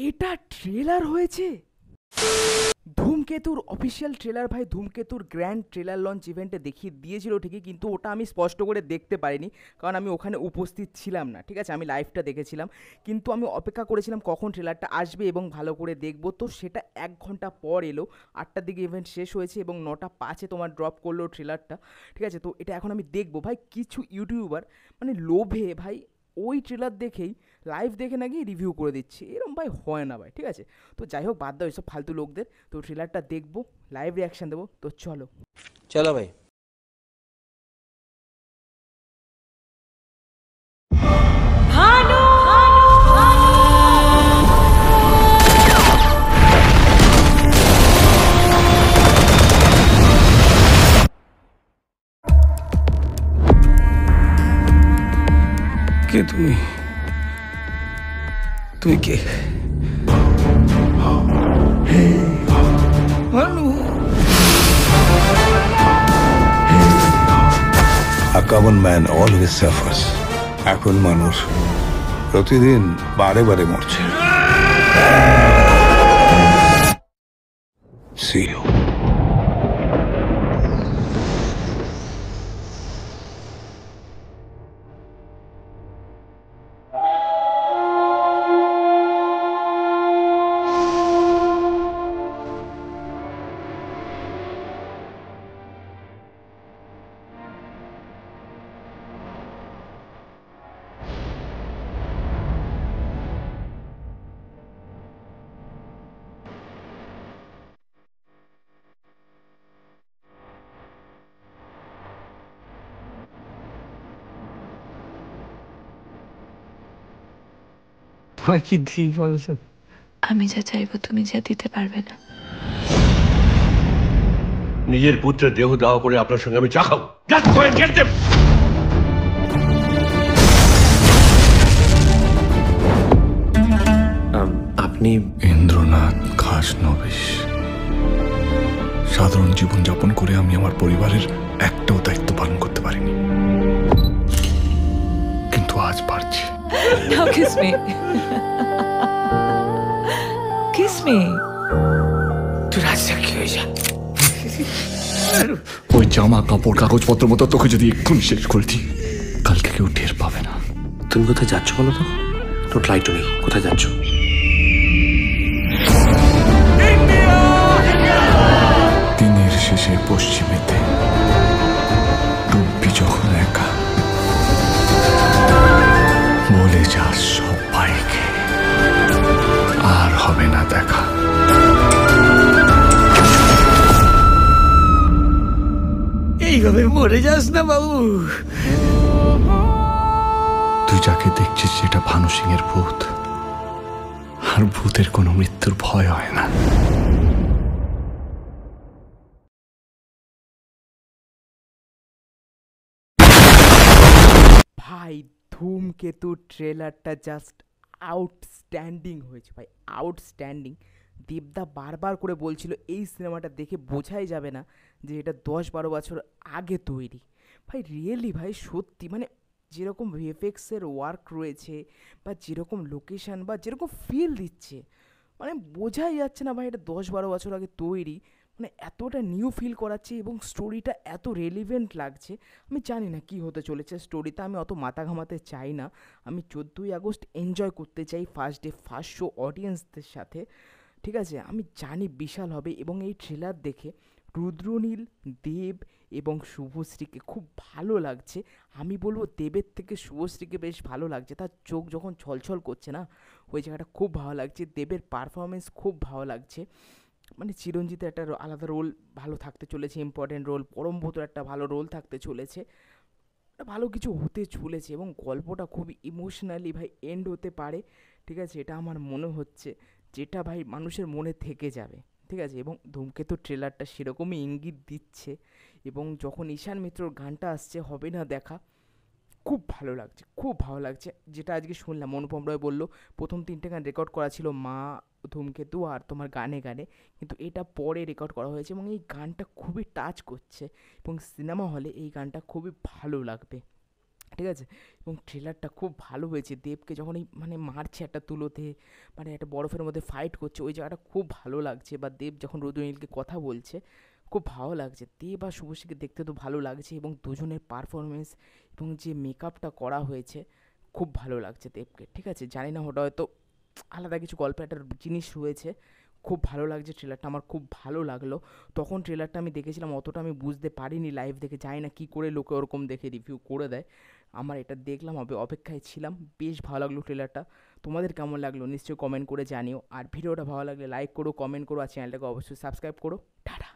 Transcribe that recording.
এটা ট্রেলার হয়েছে। ধূমকেতুর official trailer ভাই, ধূমকেতুর গ্র্যান্ড ট্রেলার লঞ্চ ইভেন্টে দেখিয়ে দিয়েছিল ঠিকই, কিন্তু ওটা আমি স্পষ্ট করে দেখতে পারিনি, কারণ আমি ওখানে উপস্থিত ছিলাম না। ঠিক আছে, আমি লাইভটা দেখেছিলাম, কিন্তু আমি অপেক্ষা করেছিলাম কখন ট্রেলারটা আসবে এবং ভালো করে দেখবো। তো সেটা 1 ঘন্টা পর এলো, 8টার দিকে ইভেন্ট শেষ হয়েছে এবং 9টা 5-এ তোমার ড্রপ করলো ট্রেলারটা। ঠিক আছে, তো এটা এখন আমি দেখবো ভাই। কিছু ইউটিউবার মানে লোভে ভাই ওই ট্রেলার দেখেই লাইভ দেখে নাকি রিভিউ করে দিচ্ছে, এরম ভাই হয় না ভাই। ঠিক আছে, তো যাই হোক, বাদ দাও এসব ফালতু লোকদের। তো ট্রেলারটা দেখবো, লাইভ রিয়াকশান দেবো, তো চলো। चलो भाई। কে তুমি? তুমি কে? Bhanu. A common man always suffers. এখন মানুষ প্রতিদিন বারে বারে মরছে। See you. কি ঠিক বলছো? আমি যা চাইবো তুমি যা দিতে পারবে না। নিজের পুত্রের দেহ দাহ করে আপনার সঙ্গে আমি চা খাবো। Just go and get them! আপনি ইন্দ্রনাথ খাসনবিশ। সাধারণ জীবনযাপন করে আমি আমার পরিবারের একটাও দায়িত্ব পালন করতে পারিনি, কিন্তু আজ পারছি। Now kiss me. Kiss me. তুই রাজসাক্ষী হয়ে যা। ওই জামা কাপড় কাগজপত্র মতো তোকে যদি এক্ষুনি শেষ করে দিই, কালকে কেউ টের পাবে না। তুমি কোথায় যাচ্ছ বলো তো? Don't lie to me. কোথায় যাচ্ছ? দিনের শেষে পশ্চিমেতে ডুববি যখন একা, বলে যাস সবাইকে আর হবে না দেখা। এইভাবে মরে যাস না বাবু। তুই যাকে দেখছিস সেটা ভানু সিং এর ভূত, আর ভূতের কোনো মৃত্যুর ভয় হয় না। ভাই ধূমকেতু ট্রেলারটা জাস্ট আউটস্ট্যান্ডিং হয়েছে ভাই, আউটস্ট্যান্ডিং। দেবদা বারবার করে বলছিল এই সিনেমাটা দেখে বোঝাই যাবে না যে এটা 10-12 বছর আগে তৈরি। ভাই রিয়েলি ভাই সত্যি, মানে যেরকম ভিএফএক্সের ওয়ার্ক রয়েছে বা যেরকম লোকেশান বা যেরকম ফিল দিচ্ছে, মানে বোঝাই যাচ্ছে না ভাই এটা 10-12 বছর আগে তৈরি। মানে এতটা নিউ ফিল করাচ্ছে এবং স্টোরিটা এত রেলিভেন্ট লাগছে। আমি জানি না কী হতে চলেছে স্টোরিতে, আমি অত মাথা ঘামাতে চাই না। আমি 14ই আগস্ট এনজয় করতে চাই ফার্স্ট ডে ফার্স্ট শো অডিয়েন্সদের সাথে। ঠিক আছে, আমি জানি বিশাল হবে এবং এই ট্রেলার দেখে রুদ্রনীল, দেব এবং শুভশ্রীকে খুব ভালো লাগছে। আমি বলবো দেবের থেকে শুভশ্রীকে বেশ ভালো লাগছে, তার চোখ যখন ছলছল করছে না, ওই জায়গাটা খুব ভালো লাগছে। দেবের পারফরমেন্স খুব ভালো লাগছে, মানে চিরঞ্জিতের একটা আলাদা রোল ভালো থাকতে চলেছে, ইম্পর্টেন্ট রোল। পরমব্রতর একটা ভালো রোল থাকতে চলেছে, একটা ভালো কিছু হতে চলেছে এবং গল্পটা খুবই ইমোশনালি ভাই এন্ড হতে পারে। ঠিক আছে, এটা আমার মনে হচ্ছে, যেটা ভাই মানুষের মনে থেকে যাবে। ঠিক আছে, এবং ধূমকেতু ট্রেলারটা সেরকমই ইঙ্গিত দিচ্ছে। এবং যখন ঈশান মিত্রর গানটা আসছে হবে না দেখা, খুব ভালো লাগছে, খুব ভালো লাগছে। যেটা আজকে শুনলাম অনুপম রয় বললো প্রথম 3টে গান রেকর্ড করা ছিল মা, ধূমকেতু আর তোমার গানে গানে, কিন্তু এটা পরে রেকর্ড করা হয়েছে এবং এই গানটা খুবই টাচ করছে এবং সিনেমা হলে এই গানটা খুবই ভালো লাগবে। ঠিক আছে? এবং ট্রেলারটা খুব ভালো হয়েছে। দেবকে যখন এই মানে মারছে একটা তুলোতে, মানে একটা বরফের মধ্যে ফাইট করছে, ওই জায়গাটা খুব ভালো লাগছে। বা দেব যখন রুদ্রনীলকে কথা বলছে, খুব ভালো লাগছে। দেব আর শুভশ্রীকে দেখতে তো ভালো লাগছে, এবং দুজনের পারফরমেন্স এবং যে মেকআপটা করা হয়েছে, খুব ভালো লাগছে দেবকে। ঠিক আছে? জানি না ওটা হয়তো আলাদা কিছু গল্পের একটা জিনিস রয়েছে। খুব ভালো লাগছে ট্রেলারটা, আমার খুব ভালো লাগলো। তখন ট্রেলারটা আমি দেখেছিলাম, অতটা আমি বুঝতে পারিনি লাইভ দেখে, জানি না কী করে লোকে ওরকম দেখে রিভিউ করে দেয়। আমার এটা দেখলাম, অপেক্ষায় ছিলাম, বেশ ভালো লাগলো ট্রেলারটা। তোমাদের কেমন লাগলো নিশ্চয়ই কমেন্ট করে জানিও। আর ভিডিওটা ভালো লাগলে লাইক করো, কমেন্ট করো, আর চ্যানেলটাকে অবশ্যই সাবস্ক্রাইব করো। টাটা।